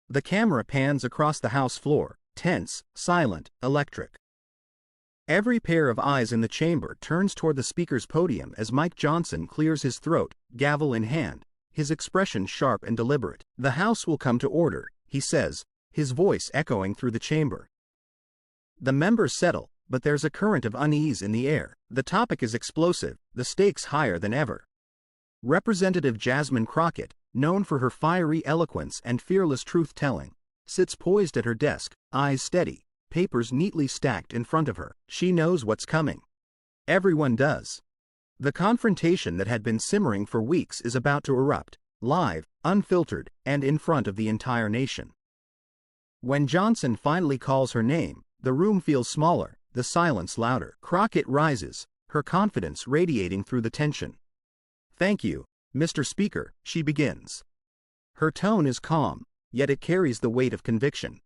The camera pans across the House floor, tense, silent, electric. Every pair of eyes in the chamber turns toward the Speaker's podium as Mike Johnson clears his throat, gavel in hand, his expression sharp and deliberate. "The House will come to order," he says, his voice echoing through the chamber. The members settle, but there's a current of unease in the air. The topic is explosive, the stakes higher than ever. Representative Jasmine Crockett, known for her fiery eloquence and fearless truth-telling, sits poised at her desk, eyes steady, papers neatly stacked in front of her. She knows what's coming. Everyone does. The confrontation that had been simmering for weeks is about to erupt, live, unfiltered, and in front of the entire nation. When Johnson finally calls her name, the room feels smaller, the silence louder. Crockett rises, her confidence radiating through the tension. "Thank you, Mr. Speaker," she begins. Her tone is calm, yet it carries the weight of conviction.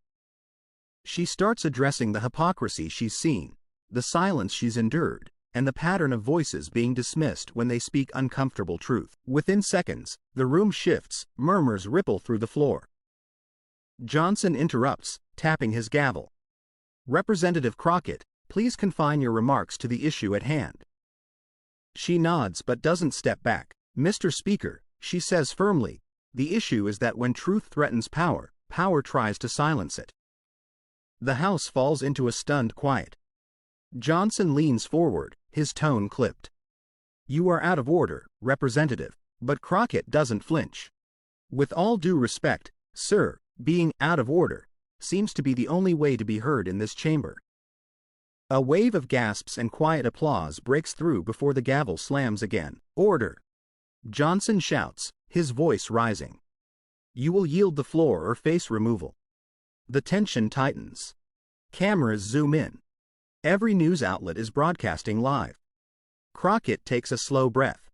She starts addressing the hypocrisy she's seen, the silence she's endured, and the pattern of voices being dismissed when they speak uncomfortable truth. Within seconds, the room shifts, murmurs ripple through the floor. Johnson interrupts, tapping his gavel. "Representative Crockett, please confine your remarks to the issue at hand." She nods but doesn't step back. "Mr. Speaker," she says firmly, "the issue is that when truth threatens power, power tries to silence it." The House falls into a stunned quiet. Johnson leans forward, his tone clipped. "You are out of order, Representative." But Crockett doesn't flinch. "With all due respect, sir, being out of order seems to be the only way to be heard in this chamber." A wave of gasps and quiet applause breaks through before the gavel slams again. "Order!" Johnson shouts, his voice rising. "You will yield the floor or face removal." The tension tightens. Cameras zoom in. Every news outlet is broadcasting live. Crockett takes a slow breath.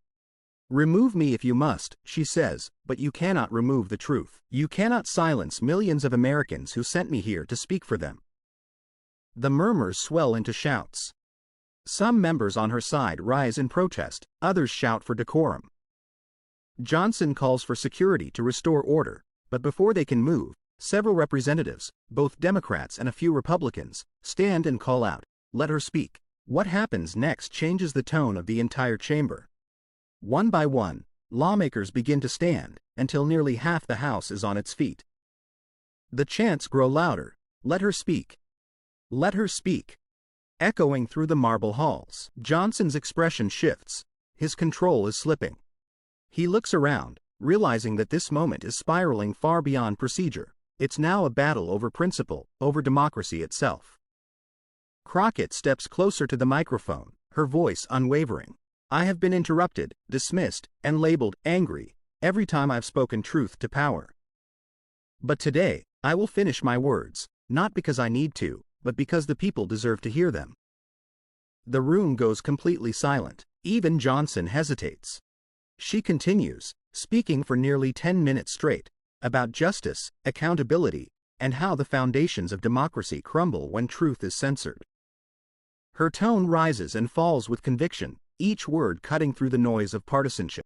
"Remove me if you must," she says, "but you cannot remove the truth. You cannot silence millions of Americans who sent me here to speak for them." The murmurs swell into shouts. Some members on her side rise in protest, others shout for decorum. Johnson calls for security to restore order, but before they can move, several representatives, both Democrats and a few Republicans, stand and call out, "Let her speak." What happens next changes the tone of the entire chamber. One by one, lawmakers begin to stand, until nearly half the House is on its feet. The chants grow louder, "Let her speak. Let her speak," echoing through the marble halls. Johnson's expression shifts, his control is slipping. He looks around, realizing that this moment is spiraling far beyond procedure. It's now a battle over principle, over democracy itself. Crockett steps closer to the microphone, her voice unwavering. "I have been interrupted, dismissed, and labeled angry every time I've spoken truth to power. But today, I will finish my words, not because I need to, but because the people deserve to hear them." The room goes completely silent. Even Johnson hesitates. She continues, speaking for nearly 10 minutes straight, about justice, accountability, and how the foundations of democracy crumble when truth is censored. Her tone rises and falls with conviction, each word cutting through the noise of partisanship.